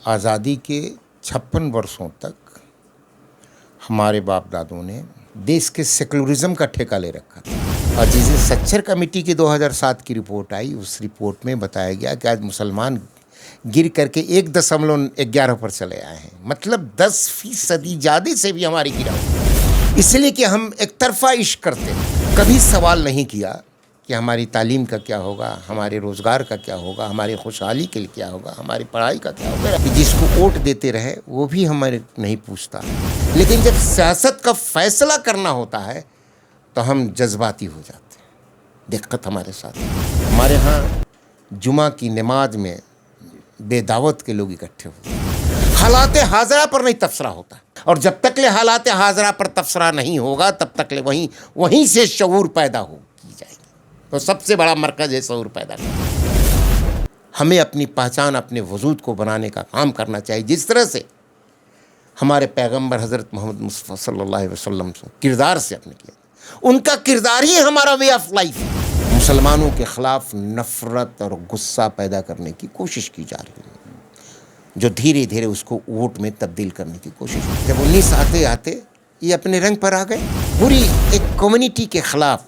आज़ादी के 56 वर्षों तक हमारे बाप दादों ने देश के सेकुलरिज्म का ठेका ले रखा था। और जिस सच्चर कमेटी की 2007 की रिपोर्ट आई, उस रिपोर्ट में बताया गया कि आज मुसलमान गिर करके 1.11 पर चले आए हैं, मतलब 10% ज़्यादा से भी हमारी गिरावट। इसलिए कि हम एक तरफा इश्क करते हैं, कभी सवाल नहीं किया कि हमारी तालीम का क्या होगा, हमारे रोज़गार का क्या होगा, हमारी खुशहाली के लिए क्या होगा, हमारी पढ़ाई का क्या होगा। कि जिसको वोट देते रहे वो भी हमारे नहीं पूछता। लेकिन जब सियासत का फैसला करना होता है तो हम जज्बाती हो जाते हैं। दिक्कत हमारे साथ है। हमारे यहाँ जुमा की नमाज में बेदावत के लोग इकट्ठे होते हैं। हालात हाजरा पर नहीं तबसरा होता, और जब तक ले हालात हाजरा पर तबसरा नहीं होगा तब तक ले वहीं से शऊर पैदा की जाएगी। तो सबसे बड़ा मरकज़ है शऊर पैदा करना। हमें अपनी पहचान, अपने वजूद को बनाने का काम करना चाहिए, जिस तरह से हमारे पैगंबर हज़रत मोहम्मद मुस्तफ़ा सल्लल्लाहु अलैहि वसल्लम किरदार से अपने किया। उनका किरदार ही हमारा वे ऑफ लाइफ है। मुसलमानों के ख़िलाफ़ नफ़रत और गुस्सा पैदा करने की कोशिश की जा रही है, जो धीरे धीरे उसको वोट में तब्दील करने की कोशिश। जब 19 आते आते ये अपने रंग पर आ गए। पूरी एक कम्युनिटी के ख़िलाफ़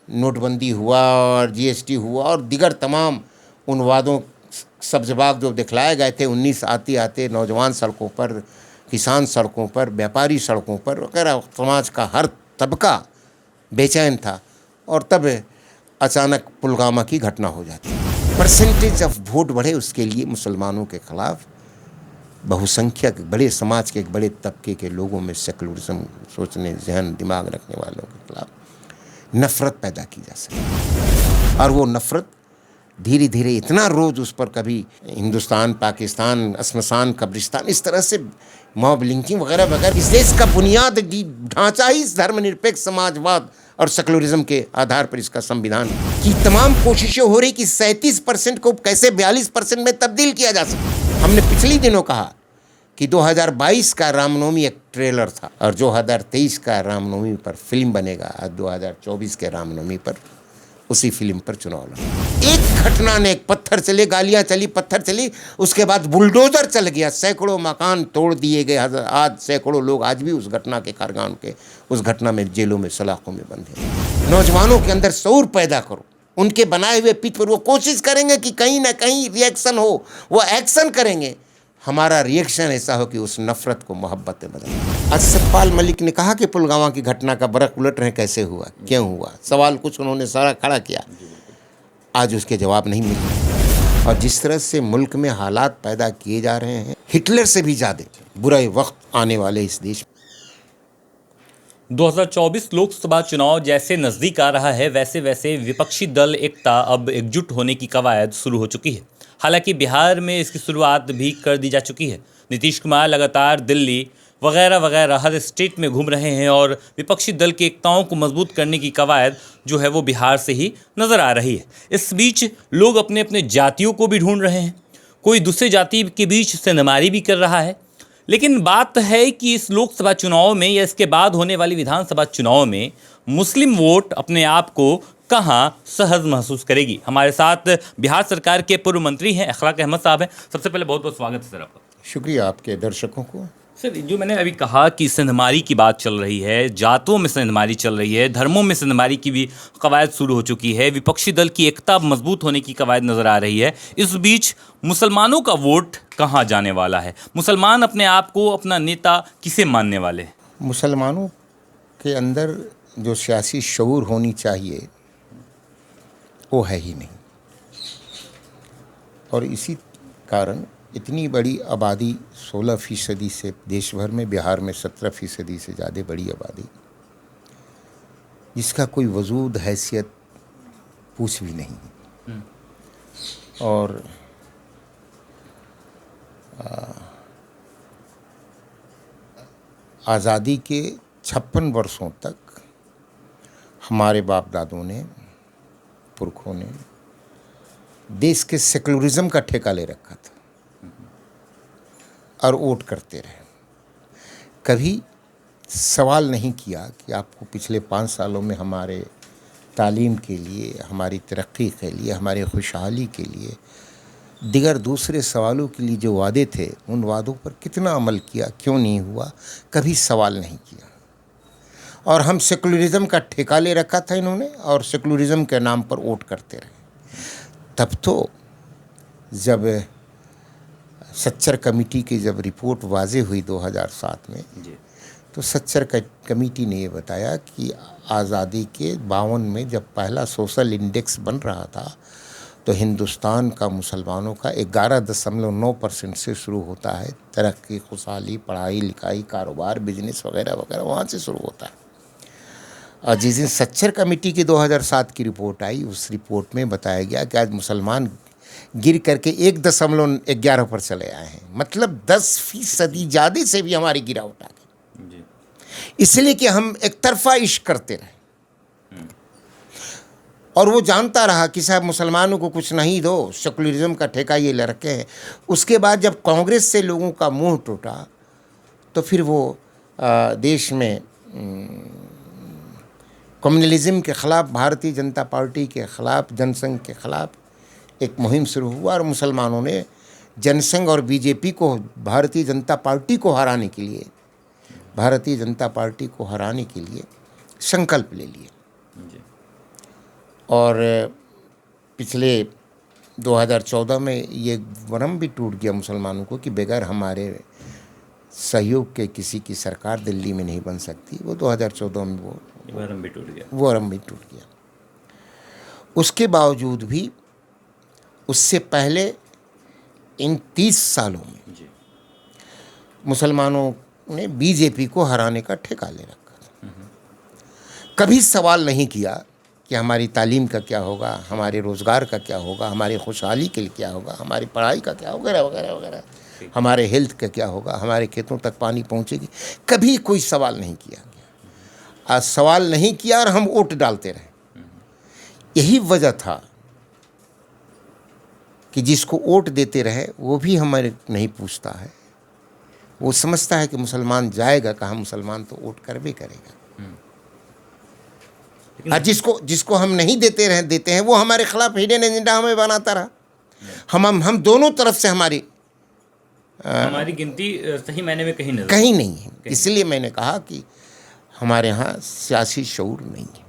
नोटबंदी हुआ और जीएसटी हुआ और दीगर तमाम उन वादों सब्ज़बाग जो दिखलाए गए थे। 19 आते आते नौजवान सड़कों पर, किसान सड़कों पर, व्यापारी सड़कों पर वगैरह, समाज का हर तबका बेचैन था। और तब अचानक पुलवामा की घटना हो जाती। परसेंटेज ऑफ वोट बढ़े, उसके लिए मुसलमानों के ख़िलाफ़ बहुसंख्यक बड़े समाज के एक बड़े तबके के लोगों में सेकुलरिज्म सोचने, जहन, दिमाग रखने वालों के ख़िलाफ़ नफ़रत पैदा की जा सके। और वो नफ़रत धीरे धीरे इतना रोज़ उस पर कभी हिंदुस्तान, पाकिस्तान, असमसान, कब्रिस्तान, इस तरह से मॉब लिंचिंग वगैरह वगैरह। इस देश का बुनियादी ढांचा ही धर्मनिरपेक्ष समाजवाद और सेकुलरिज्म के आधार पर इसका संविधान की तमाम कोशिशें हो रही कि 37% को कैसे 42% में तब्दील किया जा सके। हमने पिछले दिनों कहा कि 2022 का रामनवमी एक ट्रेलर था, और 2023 का रामनवमी पर फिल्म बनेगा, 2024 के रामनवमी पर उसी फिल्म पर चुनाव लड़ा। एक घटना ने, एक पत्थर चले, गालियां चली, पत्थर चली, उसके बाद बुलडोजर चल गया, सैकड़ों मकान तोड़ दिए गए। आज सैकड़ों लोग आज भी उस घटना के कारगान के, उस घटना में जेलों में, सलाखों में बंद हैं। नौजवानों के अंदर शऊर पैदा करो, उनके बनाए हुए पिच पर वो कोशिश करेंगे कि कहीं ना कहीं रिएक्शन हो, वो एक्शन करेंगे। हमारा रिएक्शन ऐसा हो कि उस नफ़रत को मोहब्बत में बदल। आज सतपाल मलिक ने कहा कि पुलवामा की घटना का बरक उलट रहे, कैसे हुआ, क्यों हुआ, सवाल कुछ उन्होंने सारा खड़ा किया। आज उसके जवाब नहीं मिल रहे। और जिस तरह से मुल्क में हालात पैदा किए जा रहे हैं, हिटलर से भी ज़्यादा बुरा वक्त आने वाले इस देश में। 2024 लोकसभा चुनाव जैसे नज़दीक आ रहा है, वैसे वैसे विपक्षी दल एकता अब एकजुट होने की कवायद शुरू हो चुकी है। हालांकि बिहार में इसकी शुरुआत भी कर दी जा चुकी है। नीतीश कुमार लगातार दिल्ली वगैरह वगैरह हर स्टेट में घूम रहे हैं और विपक्षी दल की एकताओं को मजबूत करने की कवायद जो है वो बिहार से ही नज़र आ रही है। इस बीच लोग अपने अपने जातियों को भी ढूंढ रहे हैं, कोई दूसरे जाति के बीच सेंधमारी भी कर रहा है। लेकिन बात है कि इस लोकसभा चुनाव में या इसके बाद होने वाली विधानसभा चुनाव में मुस्लिम वोट अपने आप को कहां सहज महसूस करेगी। हमारे साथ बिहार सरकार के पूर्व मंत्री हैं अखलाक अहमद साहब हैं। सबसे पहले बहुत बहुत स्वागत है सर आपका। शुक्रिया आपके दर्शकों को। सर, जो मैंने अभी कहा कि सेंधमारी की बात चल रही है, जातों में सेंधमारी चल रही है, धर्मों में सेंधमारी की भी कवायद शुरू हो चुकी है, विपक्षी दल की एकता मजबूत होने की कवायद नज़र आ रही है। इस बीच मुसलमानों का वोट कहाँ जाने वाला है? मुसलमान अपने आप को अपना नेता किसे मानने वाले हैं? मुसलमानों के अंदर जो सियासी शऊर होनी चाहिए वो है ही नहीं, और इसी कारण इतनी बड़ी आबादी 16% से देश भर में, बिहार में 17% से ज़्यादा बड़ी आबादी, जिसका कोई वजूद, हैसियत पूछ भी नहीं। और आज़ादी के 56 वर्षों तक हमारे बाप दादों ने, पुरखों ने देश के सेकुलरिज्म का ठेका ले रखा था और वोट करते रहे। कभी सवाल नहीं किया कि आपको पिछले 5 सालों में हमारे तालीम के लिए, हमारी तरक्की के लिए, हमारी खुशहाली के लिए दिगर दूसरे सवालों के लिए जो वादे थे उन वादों पर कितना अमल किया, क्यों नहीं हुआ, कभी सवाल नहीं किया। और हम सेकुलरिज्म का ठेका ले रखा था इन्होंने, और सेकुलरिज्म के नाम पर वोट करते रहे। तब तो जब सच्चर कमेटी की जब रिपोर्ट वाज़े हुई 2007 में, तो सच्चर कमेटी ने ये बताया कि आज़ादी के 52 में जब पहला सोशल इंडेक्स बन रहा था तो हिंदुस्तान का मुसलमानों का 11.9% से शुरू होता है। तरक्की, खुशहाली, पढ़ाई लिखाई, कारोबार, बिजनेस वगैरह वगैरह वहाँ से शुरू होता है। और जिस दिन सच्चर कमेटी की 2007 की रिपोर्ट आई, उस रिपोर्ट में बताया गया कि आज मुसलमान गिर करके 1.11 पर चले आए हैं। मतलब 10% ज़्यादा से भी हमारी गिरावट आ गई, इसलिए कि हम एक तरफा इश्क करते रहे। और वो जानता रहा कि साहब मुसलमानों को कुछ नहीं दो, सेकुलरिज्म का ठेका ये ले रखे हैं। उसके बाद जब कांग्रेस से लोगों का मुंह टूटा तो फिर वो देश में कम्युनलिज्म के ख़िलाफ़, भारतीय जनता पार्टी के ख़िलाफ़, जनसंघ के ख़िलाफ़ एक मुहिम शुरू हुआ और मुसलमानों ने जनसंघ और बीजेपी को, भारतीय जनता पार्टी को हराने के लिए, भारतीय जनता पार्टी को हराने के लिए संकल्प ले लिए। और पिछले 2014 में ये भ्रम भी टूट गया मुसलमानों को कि बगैर हमारे सहयोग के किसी की सरकार दिल्ली में नहीं बन सकती। वो 2014 में वो भ्रम भी टूट गया। उसके बावजूद भी उससे पहले इन 30 सालों में मुसलमानों ने बीजेपी को हराने का ठेका ले रखा था। कभी सवाल नहीं किया कि हमारी तालीम का क्या होगा, हमारे रोज़गार का क्या होगा, हमारी खुशहाली के लिए क्या होगा, हमारी पढ़ाई का क्या होगा, वगैरह वगैरह वगैरह, हमारे हेल्थ का क्या होगा, हमारे खेतों तक पानी पहुंचेगी। कभी कोई सवाल नहीं किया गया। आज सवाल नहीं किया और हम वोट डालते रहे। यही वजह था कि जिसको वोट देते रहे वो भी हमारे नहीं पूछता है। वो समझता है कि मुसलमान जाएगा कहाँ, मुसलमान तो वोट कर भी करेगा। और जिसको हम नहीं देते हैं वो हमारे खिलाफ हिडन एजेंडा हमें बनाता रहा। हम दोनों तरफ से हमारी गिनती सही मायने में कहीं नहीं है। इसलिए मैंने कहा कि हमारे यहाँ सियासी शऊर नहीं है।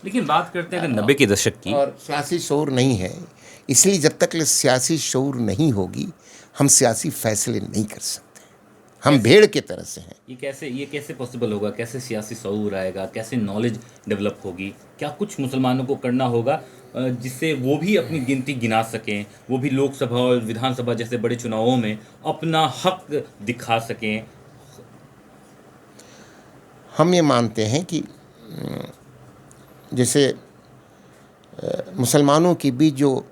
लेकिन बात करते हैं 90 के दशक की, और सियासी शऊर नहीं है, इसलिए जब तक सियासी शऊर नहीं होगी हम सियासी फैसले नहीं कर सकते। हम भेड़ के तरह से हैं। ये कैसे पॉसिबल होगा? कैसे सियासी शऊर आएगा? कैसे नॉलेज डेवलप होगी? क्या कुछ मुसलमानों को करना होगा जिससे वो भी अपनी गिनती गिना सकें, वो भी लोकसभा और विधानसभा जैसे बड़े चुनावों में अपना हक दिखा सकें? हम ये मानते हैं कि जैसे मुसलमानों के बीच जो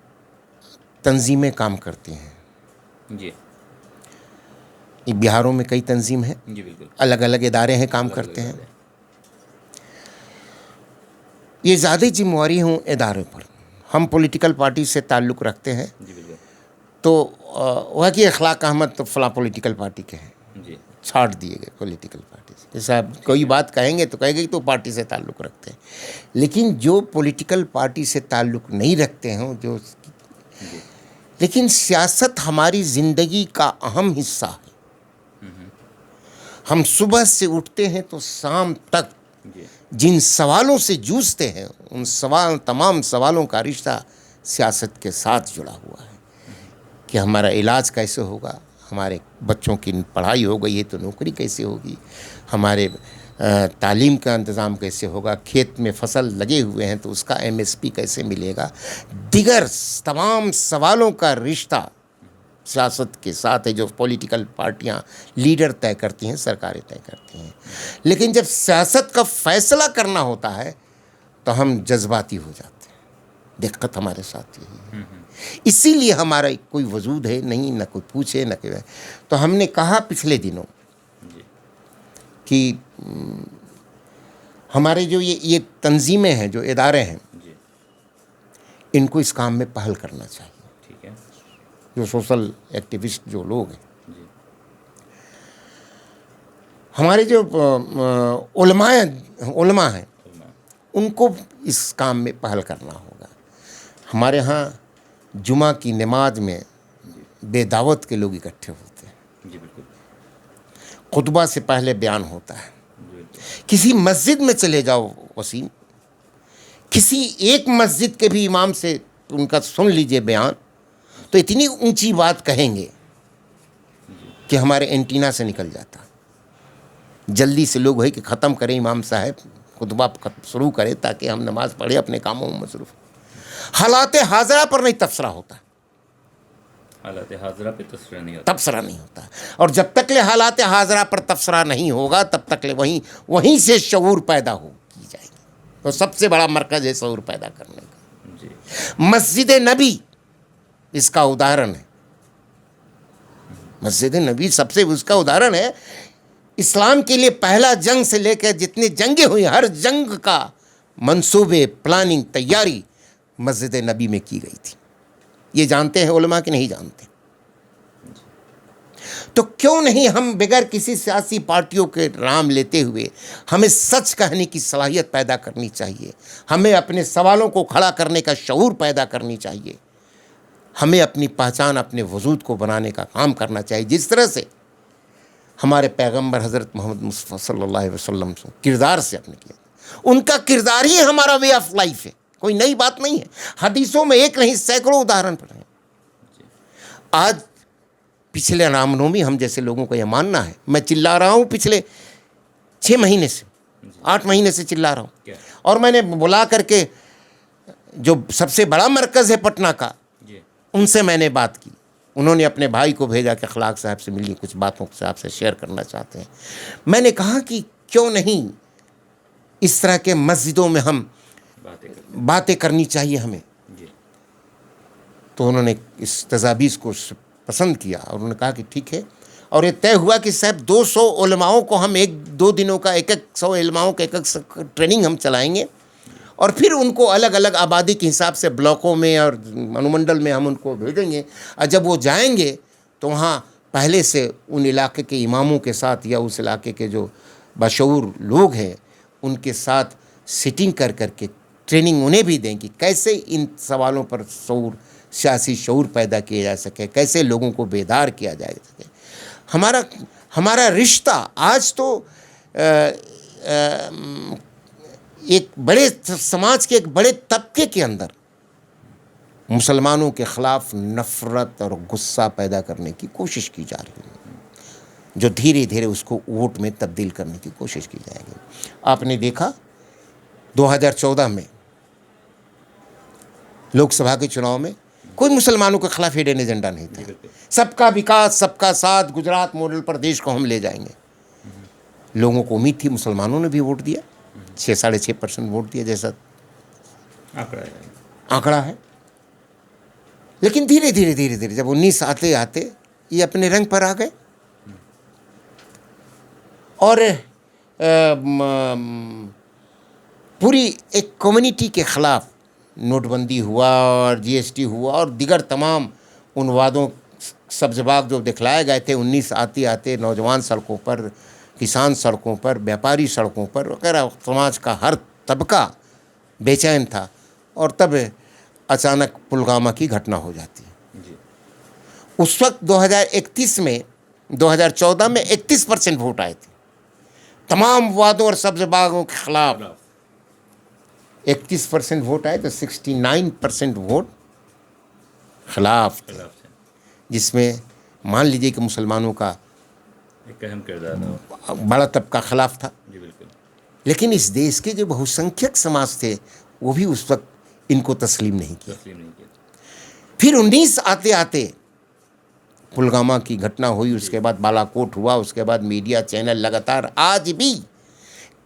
तंजीमें काम करती हैं, जी, बिहारों में कई तंजीम हैं, जी बिल्कुल, अलग अलग इदारे हैं, काम करते हैं। ये ज़्यादा जिम्मेवारी हूँ इदारों पर। हम पॉलिटिकल पार्टी से ताल्लुक़ रखते हैं, जी बिल्कुल, तो वह कि अखलाक अहमद तो फला पॉलिटिकल पार्टी के हैं, जी, छाट दिए गए पॉलिटिकल पार्टी से। जैसे आप कोई बात कहेंगे तो कहेंगे कि तो पार्टी से ताल्लुक़ रखते हैं। लेकिन जो पॉलिटिकल पार्टी से ताल्लुक़ नहीं रखते हैं, जो लेकिन सियासत हमारी ज़िंदगी का अहम हिस्सा है। हम सुबह से उठते हैं तो शाम तक जिन सवालों से जूझते हैं, उन तमाम सवालों का रिश्ता सियासत के साथ जुड़ा हुआ है। कि हमारा इलाज कैसे होगा, हमारे बच्चों की पढ़ाई हो गई है तो नौकरी कैसे होगी, हमारे तालीम का इंतज़ाम कैसे होगा, खेत में फसल लगे हुए हैं तो उसका MSP कैसे मिलेगा। दिगर तमाम सवालों का रिश्ता सियासत के साथ है, जो पॉलिटिकल पार्टियां, लीडर तय करती हैं, सरकारें तय करती हैं। लेकिन जब सियासत का फैसला करना होता है तो हम जज्बाती हो जाते हैं। दिक्कत हमारे साथ यही है। इसीलिए हमारा कोई वजूद है नहीं, न कोई पूछे न कोई। तो हमने कहा पिछले दिनों कि हमारे जो ये तंजीमें हैं, जो इदारे हैं, इनको इस काम में पहल करना चाहिए। ठीक है। जो सोशल एक्टिविस्ट जो लोग हैं, हमारे जो उलमा हैं, उनको इस काम में पहल करना होगा। हमारे यहाँ जुमा की नमाज में बेदावत के लोग इकट्ठे होते हैं। जी बिल्कुल। खुतबा से पहले बयान होता है। जी बिल्कुल। किसी मस्जिद में चले जाओ वसीम, किसी एक मस्जिद के भी इमाम से उनका सुन लीजिए बयान, तो इतनी ऊंची बात कहेंगे कि हमारे एंटीना से निकल जाता। जल्दी से लोग है कि ख़त्म करें इमाम साहब, खुतबा शुरू करें ताकि हम नमाज पढ़े, अपने कामों में मसरूफ़। हालात हाजरा पर नहीं तबसरा होता, हालात हाजरा पे तस्वीर नहीं होता। तबसरा नहीं होता। और जब तक ले हालात हाजरा पर तबसरा नहीं होगा तब तक ले वहीं से शऊर पैदा की जाएगी। तो सबसे बड़ा मरकज़ है शऊर पैदा करने का। जी। मस्जिद नबी इसका उदाहरण है। मस्जिद नबी सबसे उसका उदाहरण है। इस्लाम के लिए पहला जंग से लेकर जितनी जंगें हुई, हर जंग का मंसूबे, प्लानिंग, तैयारी मस्जिद नबी में की गई थी। ये जानते हैं उलमा कि नहीं जानते? तो क्यों नहीं हम बगैर किसी सियासी पार्टियों के नाम लेते हुए हमें सच कहने की सलाहियत पैदा करनी चाहिए। हमें अपने सवालों को खड़ा करने का शऊर पैदा करनी चाहिए। हमें अपनी पहचान, अपने वजूद को बनाने का काम करना चाहिए। जिस तरह से हमारे पैगंबर हज़रत मोहम्मद मुस्तफ़ा सल्लल्लाहु अलैहि वसल्लम से किरदार से अपने किया, उनका किरदार ही हमारा वे ऑफ लाइफ है, कोई नई बात नहीं है। हदीसों में एक नहीं सैकड़ों उदाहरण पड़े हैं। आज पिछले रामनवमी हम जैसे लोगों को यह मानना है, मैं चिल्ला रहा हूँ पिछले 6 महीने से, 8 महीने से चिल्ला रहा हूँ। और मैंने बुला करके जो सबसे बड़ा मरकज़ है पटना का, उनसे मैंने बात की। उन्होंने अपने भाई को भेजा कि अखलाक साहब से मिलिए, कुछ बातों से आपसे शेयर करना चाहते हैं। मैंने कहा कि क्यों नहीं इस तरह के मस्जिदों में हम बातें करनी चाहिए हमें। तो उन्होंने इस तजावीज़ को पसंद किया और उन्होंने कहा कि ठीक है। और ये तय हुआ कि साहब 200 उलमाओं को हम 1-2 दिनों का 100 उलमाओं का एक ट्रेनिंग हम चलाएंगे और फिर उनको अलग अलग आबादी के हिसाब से ब्लॉकों में और अनुमंडल में हम उनको भेजेंगे। और जब वो जाएंगे तो वहाँ पहले से उन इलाके के इमामों के साथ या उस इलाके के जो बाशऊर लोग हैं उनके साथ सिटिंग कर करके ट्रेनिंग उन्हें भी दें कि कैसे इन सवालों पर सियासी शऊर पैदा किया जा सके, कैसे लोगों को बेदार किया जा सके। हमारा रिश्ता आज तो एक बड़े समाज के एक बड़े तबके के अंदर मुसलमानों के ख़िलाफ़ नफ़रत और गुस्सा पैदा करने की कोशिश की जा रही है, जो धीरे धीरे उसको वोट में तब्दील करने की कोशिश की जाएगी। आपने देखा 2014 में लोकसभा के चुनाव में कोई मुसलमानों के खिलाफ हिडन एजेंडा नहीं था। सबका विकास, सबका साथ, गुजरात मॉडल पर देश को हम ले जाएंगे। लोगों को उम्मीद थी, मुसलमानों ने भी वोट दिया, 6-6.5% वोट दिया जैसा आंकड़ा है। लेकिन धीरे धीरे जब 19 आते आते ये अपने रंग पर आ गए और पूरी एक कम्युनिटी के ख़िलाफ़ नोटबंदी हुआ और जीएसटी हुआ और दिगर तमाम उन वादों सब्ज़बाग जो दिखलाए गए थे। 19 आते आते नौजवान सड़कों पर, किसान सड़कों पर, व्यापारी सड़कों पर वगैरह, समाज का हर तबका बेचैन था। और तब अचानक पुलवामा की घटना हो जाती है। उस वक्त 2014 में 31% वोट आए थे। तमाम वादों और सब्ज़बागों के ख़िलाफ़ 31% वोट आए तो 69% वोट खिलाफ थे, जिसमें मान लीजिए कि मुसलमानों का एक अहम किरदार बड़ा तबका खिलाफ था। जी बिल्कुल। लेकिन इस देश के जो बहुसंख्यक समाज थे वो भी उस वक्त इनको तस्लीम नहीं किया। फिर 19 आते आते पुलवामा की घटना हुई, उसके बाद बालाकोट हुआ, उसके बाद मीडिया चैनल लगातार आज भी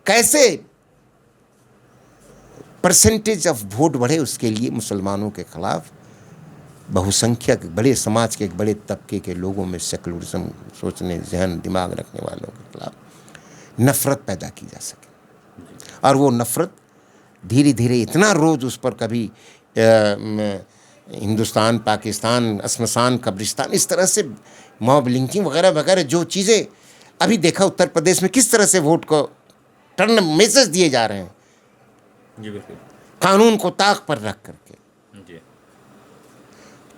कैसे परसेंटेज ऑफ वोट बढ़े उसके लिए मुसलमानों के ख़िलाफ़ बहुसंख्यक बड़े समाज के एक बड़े तबके के लोगों में सेकुलरिज्म सोचने, जहन, दिमाग रखने वालों के ख़िलाफ़ नफ़रत पैदा की जा सके। और वो नफ़रत धीरे धीरे इतना रोज़ उस पर कभी हिंदुस्तान, पाकिस्तान, असमसान, कब्रिस्तान, इस तरह से मॉब लिंचिंग वगैरह वगैरह जो चीज़ें अभी देखा उत्तर प्रदेश में किस तरह से वोट को टर्न मैसेज दिए जा रहे हैं जी बिल्कुल, कानून को ताक पर रख करके। जी।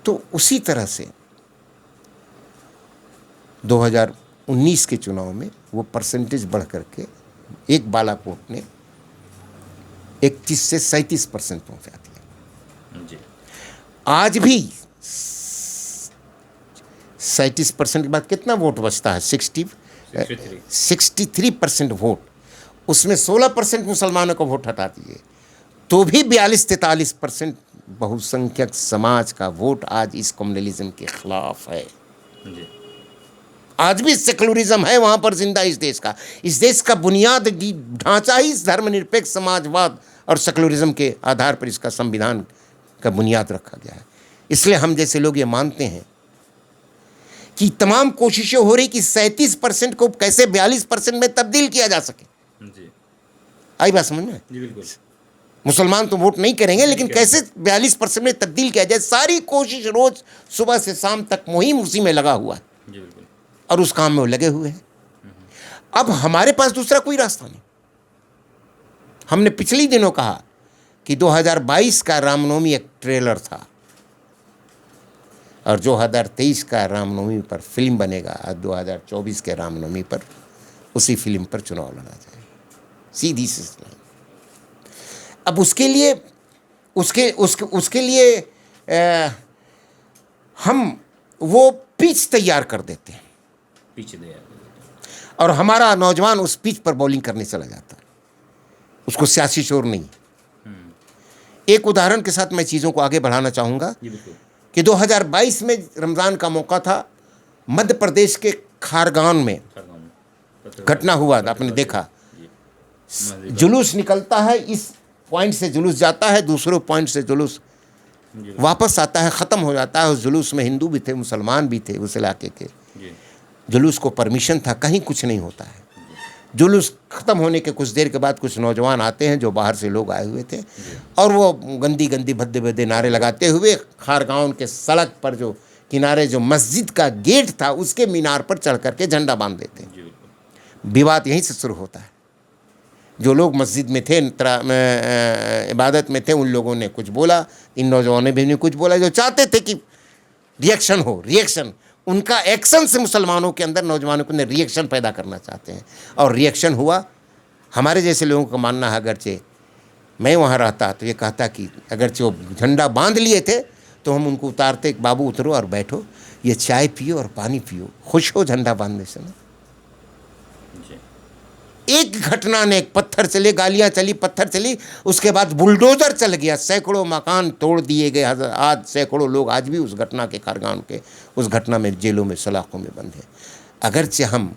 तो उसी तरह से 2019 के चुनाव में वो परसेंटेज बढ़ करके एक बालाकोट ने 31 से 37% पहुंचा दिया। जी। आज भी 37% के बाद कितना वोट बचता है? 63% वोट, उसमें 16% मुसलमानों का वोट हटा दीजिए तो भी 42-43% बहुसंख्यक समाज का वोट आज इस कम्युनलिज्म के खिलाफ है। जी। आज भी सेकुलरिज्म है वहां पर जिंदा इस देश का बुनियादी ढांचा ही इस धर्मनिरपेक्ष समाजवाद और सेकुलरिज्म के आधार पर इसका संविधान का बुनियाद रखा गया है। इसलिए हम जैसे लोग ये मानते हैं कि तमाम कोशिशें हो रही कि 37% को कैसे 42% में तब्दील किया जा सके। जी। आई बात समझ में? जी बिल्कुल। मुसलमान तो वोट नहीं करेंगे, लेकिन कैसे 42% में तब्दील किया जाए, सारी कोशिश रोज सुबह से शाम तक मुहिम उसी में लगा हुआ है। जी बिल्कुल। और उस काम में वो लगे हुए हैं। अब हमारे पास दूसरा कोई रास्ता नहीं। हमने पिछले दिनों कहा कि 2022 का रामनवमी एक ट्रेलर था और 2023 का रामनवमी पर फिल्म बनेगा और 2024 के रामनवमी पर उसी फिल्म पर चुनाव लड़ा जाएगा। सीधी सी लाइन। अब उसके लिए हम वो पिच तैयार कर देते हैं पीछे दे और हमारा नौजवान उस पिच पर बॉलिंग करने चला जाता है। उसको सियासी शोर नहीं। एक उदाहरण के साथ मैं चीज़ों को आगे बढ़ाना चाहूँगा कि 2022 में रमज़ान का मौका था। मध्य प्रदेश के खारगान में घटना हुआ, आपने देखा। जुलूस निकलता है, इस पॉइंट से जुलूस जाता है, दूसरे पॉइंट से जुलूस वापस आता है, ख़त्म हो जाता है। उस जुलूस में हिंदू भी थे, मुसलमान भी थे। उस इलाके के जुलूस को परमिशन था, कहीं कुछ नहीं होता है। जुलूस ख़त्म होने के कुछ देर के बाद कुछ नौजवान आते हैं जो बाहर से लोग आए हुए थे और वो गंदी गंदी भद्दे भद्दे नारे लगाते हुए खारगांव के सड़क पर जो किनारे जो मस्जिद का गेट था उसके मीनार पर चढ़ करके झंडा बांध देते हैं। विवाद यहीं से शुरू होता है। जो लोग मस्जिद में थे, इबादत में थे, उन लोगों ने कुछ बोला, इन नौजवानों ने भी कुछ बोला, जो चाहते थे कि रिएक्शन हो। उनका एक्शन से मुसलमानों के अंदर, नौजवानों को रिएक्शन पैदा करना चाहते हैं और रिएक्शन हुआ। हमारे जैसे लोगों का मानना है, अगरचे मैं वहाँ रहता तो ये कहता कि अगरचे वो झंडा बांध लिए थे तो हम उनको उतारते, बाबू उतरो और बैठो, ये चाय पियो और पानी पियो, खुश हो झंडा बांधने से ना। एक घटना ने, एक पत्थर चले, गालियां चली, पत्थर चली, उसके बाद बुलडोजर चल गया, सैकड़ों मकान तोड़ दिए गए। आज सैकड़ों लोग आज भी उस घटना के, खारगान के उस घटना में जेलों में, सलाखों में बंद हैं। अगरचे हम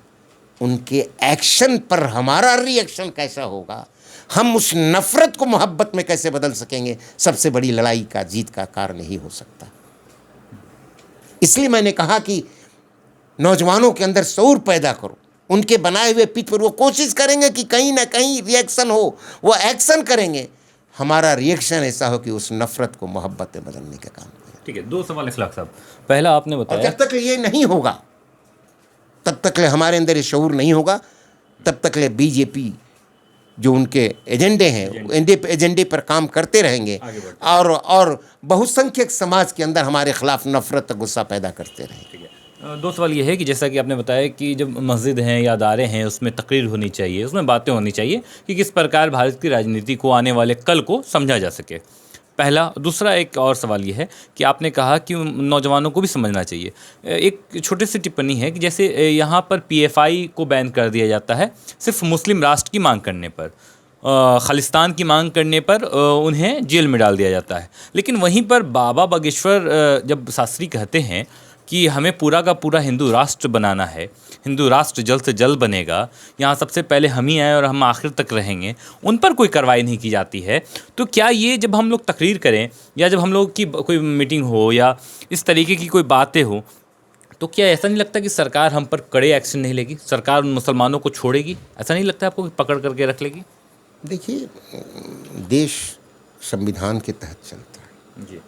उनके एक्शन पर हमारा रिएक्शन कैसा होगा, हम उस नफ़रत को मोहब्बत में कैसे बदल सकेंगे, सबसे बड़ी लड़ाई का, जीत का कारण ही हो सकता। इसलिए मैंने कहा कि नौजवानों के अंदर शऊर पैदा करो, उनके बनाए हुए पिच पर वो कोशिश करेंगे कि कहीं ना कहीं रिएक्शन हो, वो एक्शन करेंगे। हमारा रिएक्शन ऐसा हो कि उस नफ़रत को मोहब्बत में बदलने का काम करें। ठीक है, 2 सवाल इखलाक साहब। पहला आपने बताया, जब तक ये नहीं होगा, तब तक हमारे अंदर ये शऊर नहीं होगा, तब तक बीजेपी जो उनके एजेंडे हैं, एजेंडे पर काम करते रहेंगे और बहुसंख्यक समाज के अंदर हमारे खिलाफ नफ़रत, गुस्सा पैदा करते रहेंगे। 2 सवाल ये है कि जैसा कि आपने बताया कि जब मस्जिद हैं या अदारे हैं उसमें तकरीर होनी चाहिए, उसमें बातें होनी चाहिए कि किस प्रकार भारत की राजनीति को आने वाले कल को समझा जा सके। पहला। दूसरा एक और सवाल ये है कि आपने कहा कि नौजवानों को भी समझना चाहिए। एक छोटी सी टिप्पणी है कि जैसे यहाँ पर PFI को बैन कर दिया जाता है सिर्फ मुस्लिम राष्ट्र की मांग करने पर, खालिस्तान की मांग करने पर उन्हें जेल में डाल दिया जाता है। लेकिन वहीं पर बाबा बागेश्वर जब शास्त्री कहते हैं कि हमें पूरा का पूरा हिंदू राष्ट्र बनाना है, हिंदू राष्ट्र जल्द से जल्द बनेगा, यहाँ सबसे पहले हम ही आए और हम आखिर तक रहेंगे, उन पर कोई कार्रवाई नहीं की जाती है। तो क्या ये जब हम लोग तकरीर करें या जब हम लोग की कोई मीटिंग हो या इस तरीके की कोई बातें हो, तो क्या ऐसा नहीं लगता कि सरकार हम पर कड़े एक्शन नहीं लेगी, सरकार उन मुसलमानों को छोड़ेगी? ऐसा नहीं लगता आपको कि पकड़ करके रख लेगी? देखिए, देश संविधान के तहत चलता है जी,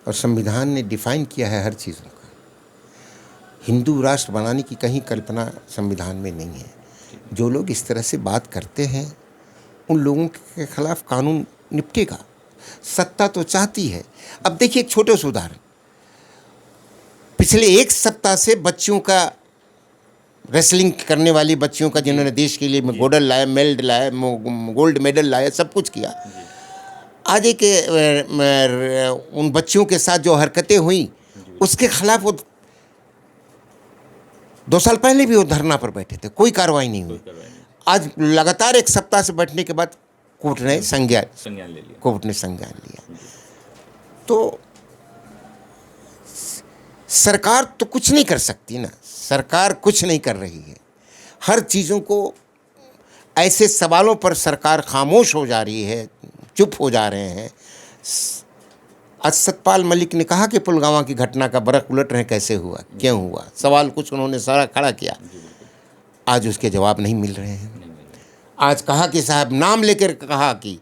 और संविधान ने डिफ़ाइन किया है हर चीज़ों का। हिंदू राष्ट्र बनाने की कहीं कल्पना संविधान में नहीं है। जो लोग इस तरह से बात करते हैं उन लोगों के खिलाफ कानून निपटेगा। सत्ता तो चाहती है। अब देखिए एक छोटे से उदाहरण, पिछले 1 सप्ताह से बच्चियों का रेसलिंग करने वाली बच्चियों का, जिन्होंने देश के लिए गोल्ड मेडल लाया, सब कुछ किया। आज एक उन बच्चियों के साथ जो हरकतें हुई, उसके खिलाफ वो 2 साल पहले भी वो धरना पर बैठे थे, कोई कार्रवाई नहीं हुई। आज लगातार 1 सप्ताह से बैठने के बाद कोर्ट ने संज्ञान लिया। तो सरकार तो कुछ नहीं कर सकती ना, सरकार कुछ नहीं कर रही है। हर चीज़ों को, ऐसे सवालों पर सरकार खामोश हो जा रही है, चुप हो जा रहे हैं। आज सतपाल मलिक ने कहा कि पुलवामा की घटना का बरक उलट रहे, कैसे हुआ, क्यों हुआ, सवाल कुछ उन्होंने सारा खड़ा किया। आज उसके जवाब नहीं मिल रहे हैं। आज कहा कि साहब, नाम लेकर कहा कि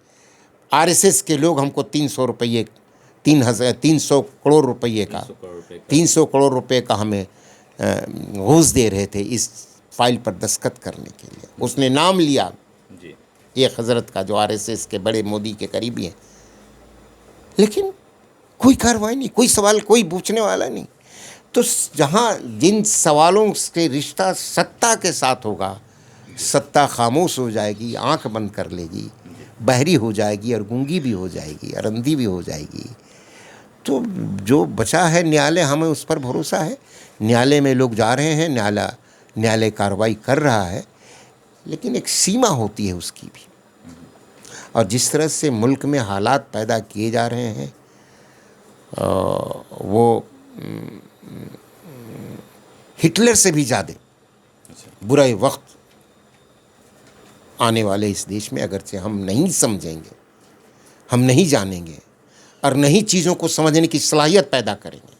आरएसएस के लोग हमको 300 करोड़ रुपए का हमें घूस दे रहे थे इस फाइल पर दस्तखत करने के लिए। उसने नाम लिया एक हज़रत का, जो आरएसएस के बड़े मोदी के करीबी हैं, लेकिन कोई कार्रवाई नहीं, कोई सवाल कोई पूछने वाला नहीं। तो जहाँ जिन सवालों से रिश्ता सत्ता के साथ होगा, सत्ता खामोश हो जाएगी, आंख बंद कर लेगी, बहरी हो जाएगी और गूंगी भी हो जाएगी और अंधी भी हो जाएगी। तो जो बचा है न्यायालय, हमें उस पर भरोसा है। न्यायालय में लोग जा रहे हैं, न्यायालय कार्रवाई कर रहा है, लेकिन एक सीमा होती है उसकी भी। और जिस तरह से मुल्क में हालात पैदा किए जा रहे हैं, वो हिटलर से भी ज़्यादा बुरा वक्त आने वाले इस देश में, अगरचे हम नहीं समझेंगे, हम नहीं जानेंगे और नहीं चीज़ों को समझने की सलाहियत पैदा करेंगे,